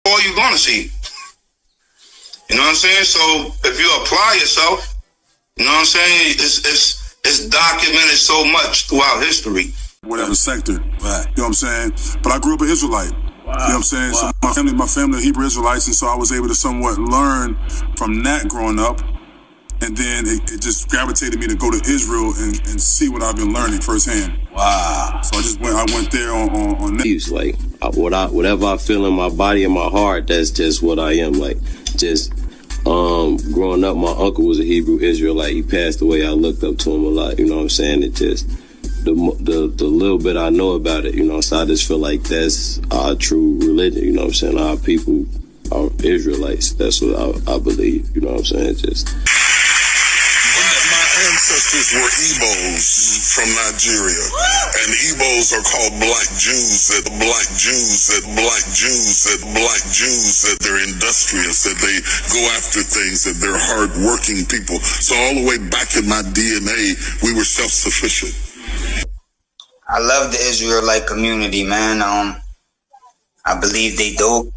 all you're going to see. You know what I'm saying? So if you apply yourself, you know what I'm saying, it's documented so much throughout history. Whatever sector, right. You know what I'm saying? But I grew up an Israelite. Wow. You know what I'm saying? Wow. So my family are Hebrew Israelites, and so I was able to somewhat learn from that growing up. And then it just gravitated me to go to Israel and see what I've been learning firsthand. Wow. So I went there on that. Like, whatever I feel in my body and my heart, that's just what I am. Like, just growing up, my uncle was a Hebrew Israelite. He passed away. I looked up to him a lot. You know what I'm saying? It just, the little bit I know about it, you know, so I just feel like that's our true religion. You know what I'm saying? Our people are Israelites. That's what I believe. You know what I'm saying? Just... ancestors were Igbos from Nigeria, and Igbos are called black Jews. That black Jews, that they're industrious, that they go after things, that they're hard-working people. So all the way back in my DNA, we were self-sufficient. I love the Israelite community, man. I believe they dope.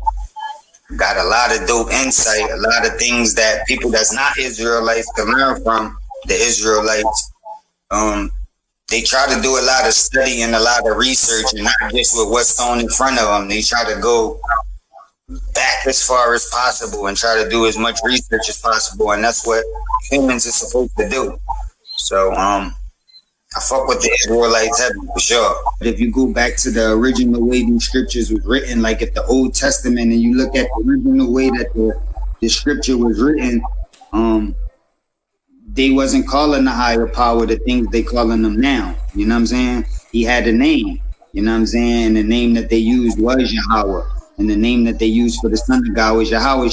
Got a lot of dope insight, a lot of things that people that's not Israelites can learn from. The Israelites, they try to do a lot of study and a lot of research, and not just with what's thrown in front of them. They try to go back as far as possible and try to do as much research as possible, and that's what humans are supposed to do. So I fuck with the Israelites heavy for sure. But if you go back to the original way these scriptures was written, like if the Old Testament, and you look at the original way that the scripture was written, they wasn't calling the higher power the things they calling them now. You know what I'm saying? He had a name. You know what I'm saying? And the name that they used was Yahweh. And the name that they used for the son of God was Yahweh.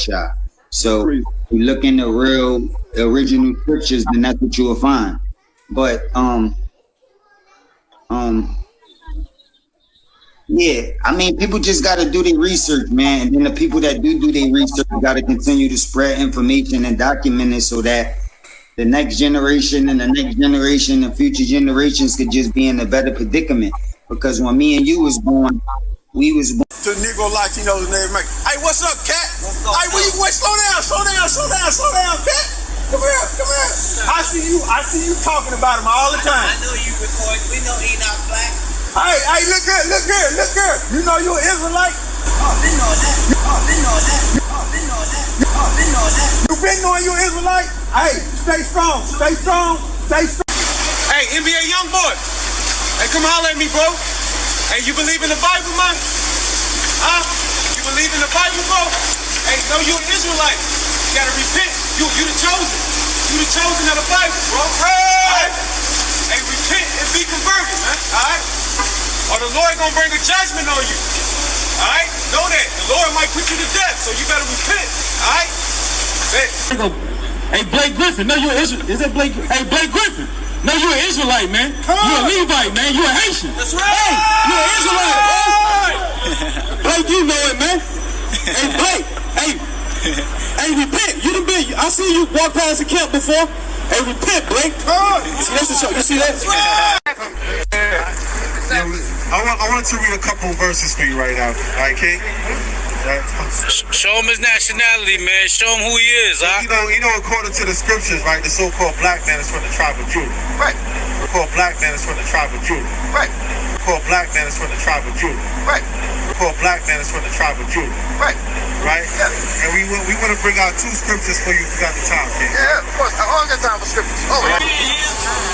So if you look in the original scriptures, then that's what you will find. But yeah, I mean, people just got to do their research, man. And then the people that do their research got to continue to spread information and document it so that the next generation and the next generation and future generations could just be in a better predicament. Because when me and you was born, we was born. To Negro Latinos and everything. Hey, what's up, cat? Hey, wait, slow down, cat. Come here. I see you talking about him all the time. I know you record. We know he not black. Hey, look here. You know you an Israelite? Been knowing that. You been knowing you Israelite? Hey, stay strong. Hey, NBA Youngboy. Hey, come holler at me, bro. Hey, you believe in the Bible, man? Huh? You believe in the Bible, bro? Hey, no, you an Israelite. You gotta repent. You the chosen. You the chosen of the Bible, bro. Right? Hey, repent and be converted, man. All right? Or the Lord gonna bring a judgment on you. All right? Know that. The Lord might put you to death, so you better repent. All right? Hey, Blake Griffin. No, you're an Israelite. Is that Blake? Hey, Blake Griffin. No, you're an Israelite, man. You're a Levite, man. You're a Haitian. That's right. Hey, you're an Israelite. Hey. Blake, you know it, man. Hey, Blake. Hey, repent. You done been. I see you walk past the camp before. Hey, repent, Blake. See, that's the show. You see that? I want to read a couple verses for you right now. All right, King? Show him his nationality, man. Show him who he is, huh? You know, according to the scriptures, right, the so-called black man is from the tribe of Judah. Right. The called black man is from the tribe of Judah. Right. The called black man is from the tribe of Judah. Right. The called black man is from the tribe of Judah. Right. Right? Yeah. And we want to bring out two scriptures for you if you got the time, King. Yeah, of course. I always got time for scriptures. Oh, yeah.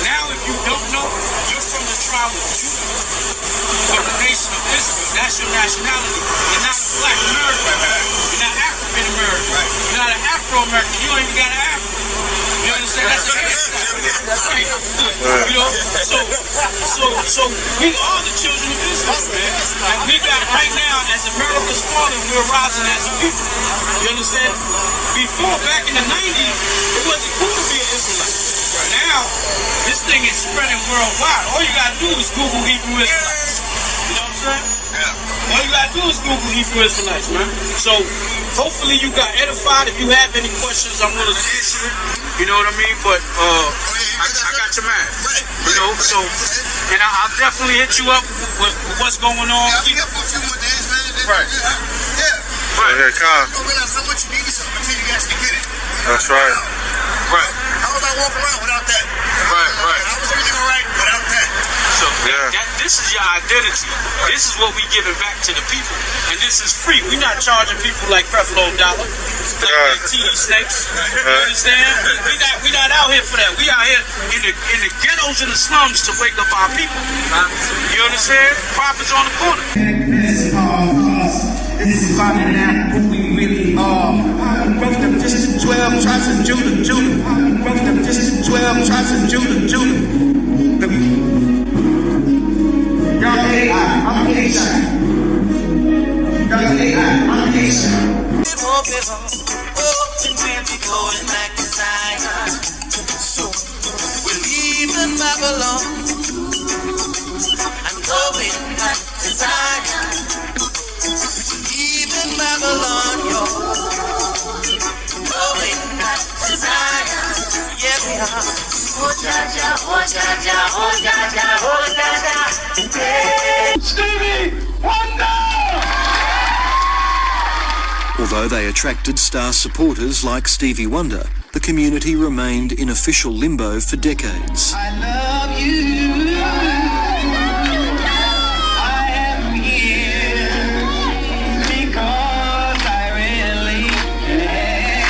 Now, if you don't know, you're from the tribe of Judah, of the nation of Israel. That's your nationality. You're not a black American. You're not African American. Right. You're not an Afro-American. You don't even got an Afro. You understand? That's right. You know, so we are the children of Israel, man. And we got right now, as America's falling, we're rising as a people. You understand? Before, back in the 90s, it wasn't cool to be an Israelite. Now, this thing is spreading worldwide. All you gotta do is Google Hebrew Israelites. You know what I'm saying? Yeah. All you gotta do is Google Hebrew Israelites, man. So, hopefully you got edified. If you have any questions, I'm gonna answer it. You know what I mean? But, I got your man. You know, so, and I'll definitely hit you up with what's going on. Yeah, I'll be here for a few more days, man. Right. Yeah. Right. Here it comes. You don't realize how much you need something until you actually get it. That's right. Right. How was I walking around without that? Right, right. How was everything all right without that? So Yeah. this is your identity. This is what we giving back to the people. And this is free. We're not charging people like Creflo Dollar, like TD Snakes. You understand? We not out here for that. We out here in the ghettos and the slums to wake up our people. You understand? Profits on the corner. This is about who we really are. Broke them just to 12 tribes of Judah. Broke them just to 12 tribes of Judah. Y'all hate I'm Haitian. Y'all hate I'm Haitian. We're leaving Babylon. I'm going back to Zion. Leaving Babylon, yo. Going back to Zion. Yeah, we are. Oh, Jaja, oh, Jaja, oh, Jaja, oh, Jaja. Hey. Stevie Wonder! Although they attracted star supporters like Stevie Wonder, the community remained in official limbo for decades. I love you. I am here because I really care.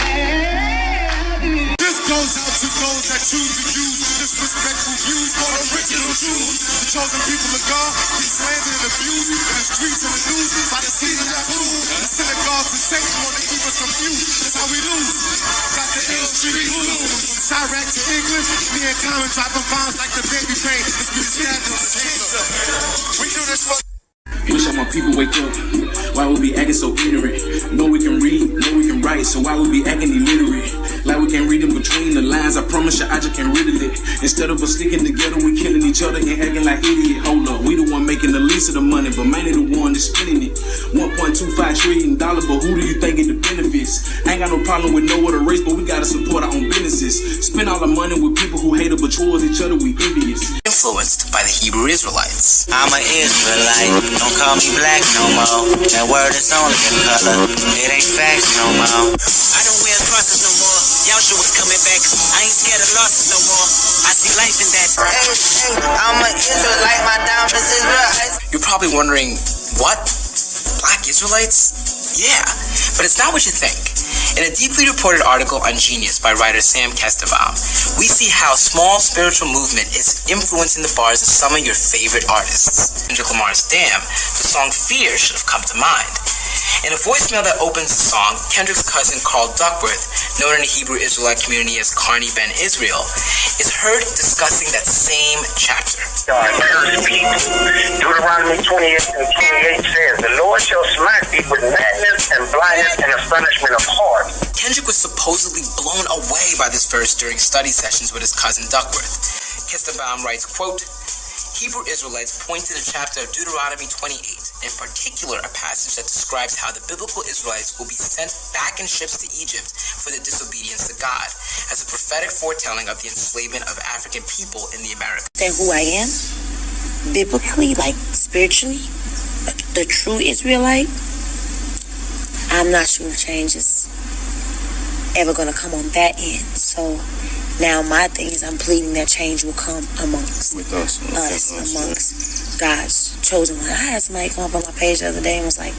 This goes out to those that choose to use disrespectful views for original Jews. The chosen people of God be slandered and abused in the streets and the news by the season that food. The synagogues and Satan want to keep us confused. That's how we lose. Got the ill street blues. From Chirac to England, me and Common dropping bombs like the baby pain. It's been stabbed in the chamber. We do this for. Wish all my people wake up. Why we be acting so ignorant? Know we can read, know we can write, so why we be acting illiterate? Like we can read in between the lines. I promise you, I just can't rid of it. Instead of us sticking together, we killing each other and acting like idiot. Hold up, we the one making the least of the money, but mainly the one that's spending it. $1.25 trillion, but who do you think get the benefits? I ain't got no problem with no other race, but we gotta support our own businesses. Spend all the money with people who hate us, but towards each other we envious. Influenced by the Hebrew Israelites. I'm an Israelite. Don't call me black no more. That word is only a color. It ain't facts no more. I don't wear crosses no more. Yahushua's coming back. I ain't scared of losses no more. I see life in that. Hey, I'm an Israelite. My diamonds Israelites. You're probably wondering, what? Black Israelites? Yeah, but it's not what you think. In a deeply reported article on Genius by writer Sam Kestenbaum, we see how small spiritual movement is influencing the bars of some of your favorite artists. Kendrick Lamar's Damn, the song Fear should have come to mind. In a voicemail that opens the song, Kendrick's cousin Carl Duckworth, known in the Hebrew Israelite community as Carney Ben Israel, is heard discussing that same chapter. Deuteronomy 28:28 says, "The Lord shall smite thee with madness and blindness and astonishment of heart." Kendrick was supposedly blown away by this verse during study sessions with his cousin Duckworth. Kestenbaum writes, quote, Hebrew Israelites point to the chapter of Deuteronomy 28, in particular a passage that describes how the biblical Israelites will be sent back in ships to Egypt for their disobedience to God, as a prophetic foretelling of the enslavement of African people in the Americas. That who I am, biblically, like spiritually, the true Israelite, I'm not sure if change is ever going to come on that end. So now my thing is I'm pleading that change will come amongst us, amongst God's chosen one. I had somebody come up on my page the other day and was like,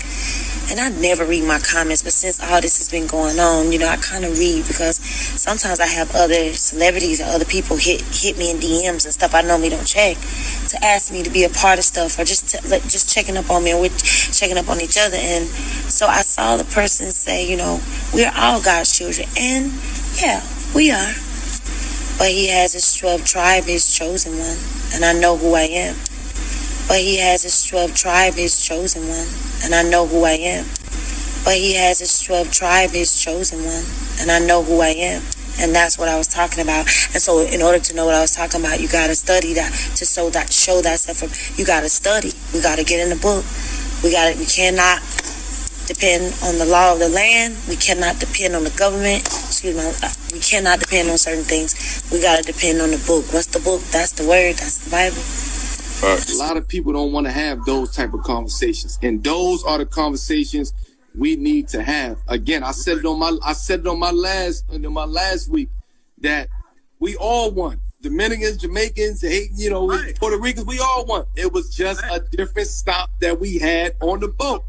and I never read my comments, but since all this has been going on, you know, I kind of read because sometimes I have other celebrities or other people hit me in DMs and stuff I normally don't check to ask me to be a part of stuff or just checking up on me, and we're checking up on each other. And so I saw the person say, you know, we're all God's children, and yeah, we are. But he has his 12 tribe, his chosen one, and I know who I am. But he has his 12 tribe, his chosen one, and I know who I am. But he has his 12 tribe, his chosen one, and I know who I am. And that's what I was talking about. And so in order to know what I was talking about, you got to study that, to show that stuff. You got to study. We got to get in the book. We cannot depend on the law of the land. We cannot depend on the government. We cannot depend on certain things. We got to depend on the book. What's the book? That's the word. That's the Bible. A lot of people don't want to have those type of conversations. And those are the conversations we need to have. Again, I said it on my last week that we all won. Dominicans, Jamaicans, Puerto Ricans, we all won. It was just a different stop that we had on the boat.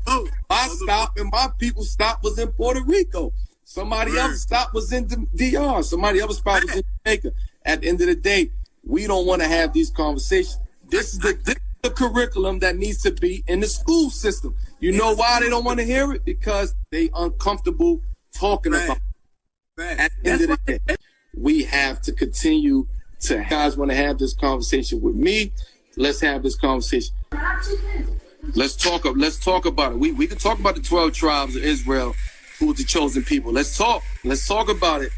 My stop and my people's stop was in Puerto Rico. Somebody else's stop was in DR. Somebody else's spot was in Jamaica. At the end of the day, we don't want to have these conversations. This is the curriculum that needs to be in the school system. You know why they don't want to hear it? Because they uncomfortable talking about it. At the end of the day, we have to continue to. You guys want to have this conversation with me? Let's have this conversation. Let's talk about it. We can talk about the 12 tribes of Israel, who was the chosen people. Let's talk about it.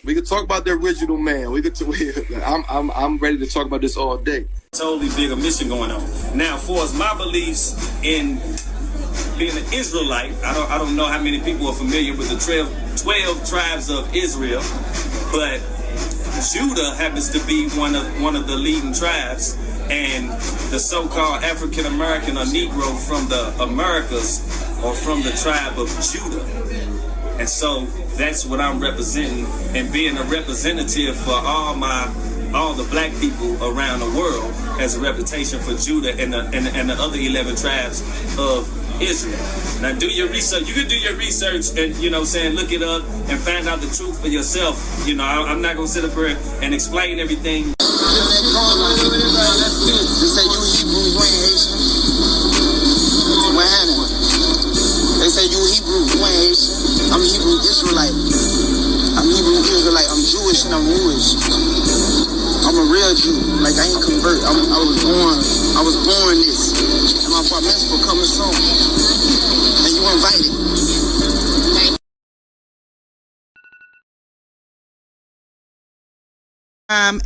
We can talk about the original man. I'm ready to talk about this all day. Totally bigger mission going on. Now, for as my beliefs in being an Israelite, I don't know how many people are familiar with the 12 tribes of Israel, but Judah happens to be one of the leading tribes, and the so-called African American or Negro from the Americas or from the tribe of Judah. And so that's what I'm representing, and being a representative for all the black people around the world as a reputation for Judah and the other 11 tribes of Israel. Now do your research. You can do your research and, look it up and find out the truth for yourself. I'm not going to sit up here and explain everything. They say you Hebrew, you ain't Haitian. What happened? They say you Hebrew, you ain't Haitian. I'm Hebrew Israelite. I'm Jewish and I'm Jewish. I'm a real Jew. Like, I ain't convert. I was born this. And my bar mitzvah coming soon. And you invited. And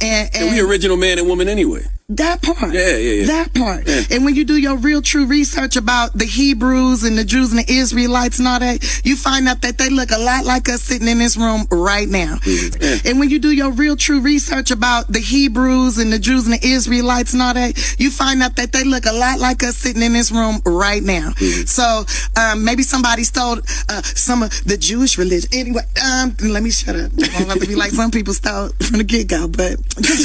we original man and woman anyway. That part. Yeah. That part. Yeah. And when you do your real true research about the Hebrews and the Jews and the Israelites and all that, you find out that they look a lot like us sitting in this room right now. Mm-hmm. Yeah. And when you do your real true research about the Hebrews and the Jews and the Israelites and all that, you find out that they look a lot like us sitting in this room right now. Mm-hmm. So maybe somebody stole some of the Jewish religion. Anyway, let me shut up. I don't have to be like some people stole from the get-go, but then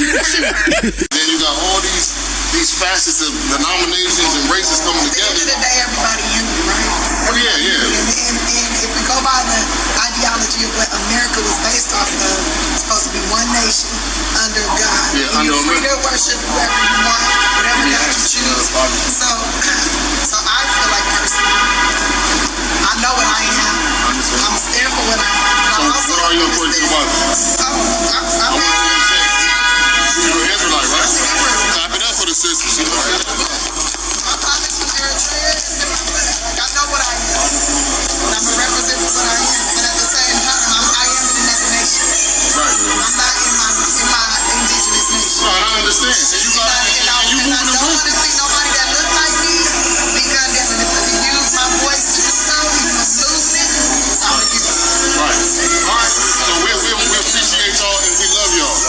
you got all these facets of denominations and races coming together. At the end of the day, everybody human, right? Oh yeah. And if we go by the ideology of what America was based off of, it's supposed to be one nation under God. Yeah, and you're free to worship whoever you want, whatever God you choose. So I feel like personally, I know what I am. I'm stand for what I am. So what are you according to the Bible? You're an Israelite, right? Clap it up for the sisters. My father's from Eritrea. I know what I am. And I'm a representative of what I am. But at the same time, I am in another nation. Right. I'm not in my indigenous nation. Right, I understand. And you moving the I don't want to see nobody that look like me be condemned. And if I can use my voice to do so, even a movement, it's all you. Right. All right. So we appreciate y'all and we love y'all.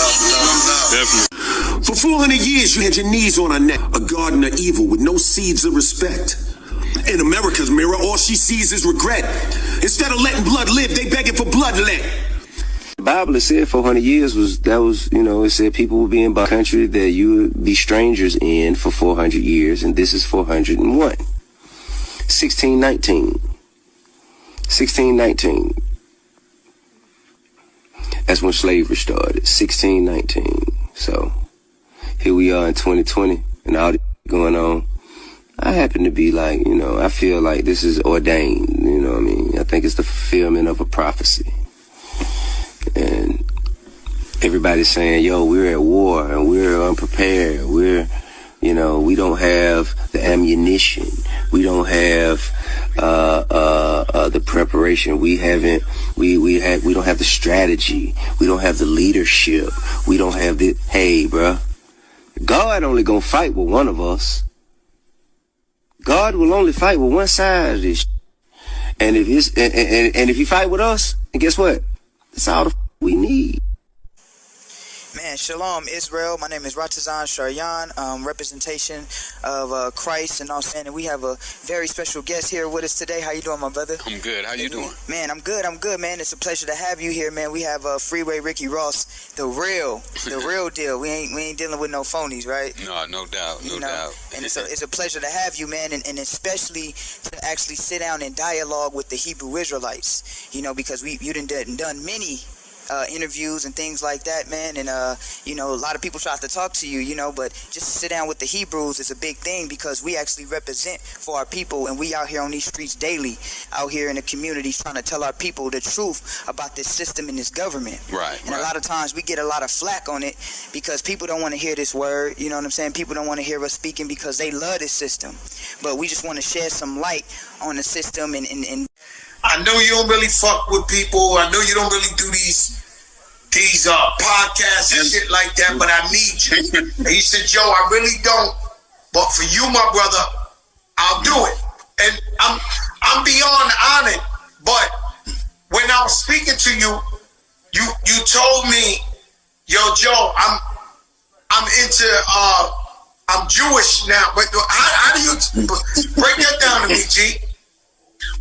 Definitely. For 400 years, you had your knees on her neck, a garden of evil with no seeds of respect. In America's mirror, all she sees is regret. Instead of letting blood live, they begging for bloodlet. The Bible, it said 400 years it said people would be in a country that you would be strangers in for 400 years, and this is 401. 1619. That's when slavery started, 1619. So here we are in 2020 and all this going on. I happen to be like, I feel like this is ordained, what I mean? I think it's the fulfillment of a prophecy. And everybody's saying, we're at war and we're unprepared. We're, we don't have the ammunition. We don't have the preparation. We don't have the strategy. We don't have the leadership. We don't have the, hey, bruh, God only gonna fight with one of us. God will only fight with one side of this. And if if he fight with us, and guess what? That's all we need. Man, Man, shalom, Israel. My name is Ratazan Sharyan, representation of Christ, and all saying. And we have a very special guest here with us today. How you doing, my brother? I'm good. How you doing? Man, I'm good, man. It's a pleasure to have you here, man. We have Freeway Ricky Ross, the real deal. We ain't dealing with no phonies, right? No doubt. And it's a pleasure to have you, man, and especially to actually sit down and dialogue with the Hebrew Israelites, because you done many interviews and things like that, man, and a lot of people try to talk to you, but just to sit down with the Hebrews is a big thing, because we actually represent for our people, and we out here on these streets daily, out here in the communities, trying to tell our people the truth about this system and this government. Right. And a lot of times we get a lot of flack on it because people don't want to hear this word, you know what I'm saying? People don't want to hear us speaking because they love this system, but we just want to shed some light on the system and I know you don't really fuck with people. I know you don't really do these podcasts and shit like that, but I need you. And he said, Joe, I really don't. But for you, my brother, I'll do it. And I'm beyond honored. But when I was speaking to you, you told me, yo, Joe, I'm into I'm Jewish now. But how do you break that down to me, G?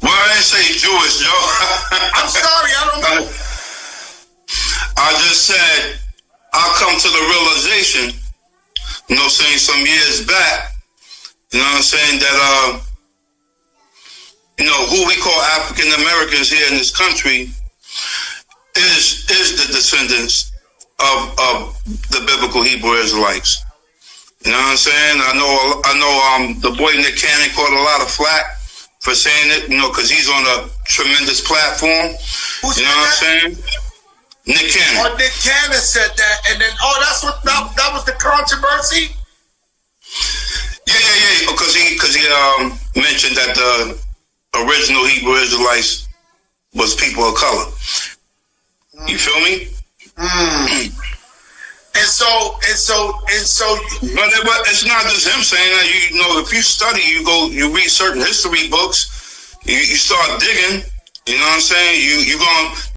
Well, I didn't say Jewish, Joe. I'm sorry, I don't know. I just said I'll come to the realization, saying some years back, that who we call African Americans here in this country is the descendants of the biblical Hebrew Israelites. You know what I'm saying? I know the boy Nick Cannon caught a lot of flack for saying it, because he's on a tremendous platform. Who's you know what I'm saying? Nick Cannon. Oh, Nick Cannon said that, and then that's what that was the controversy. Yeah, because he mentioned that the original Hebrew Israelites was people of color. You feel me? And so. But it's not just him saying that. If you study, you read certain history books, you start digging. You know what I'm saying? You going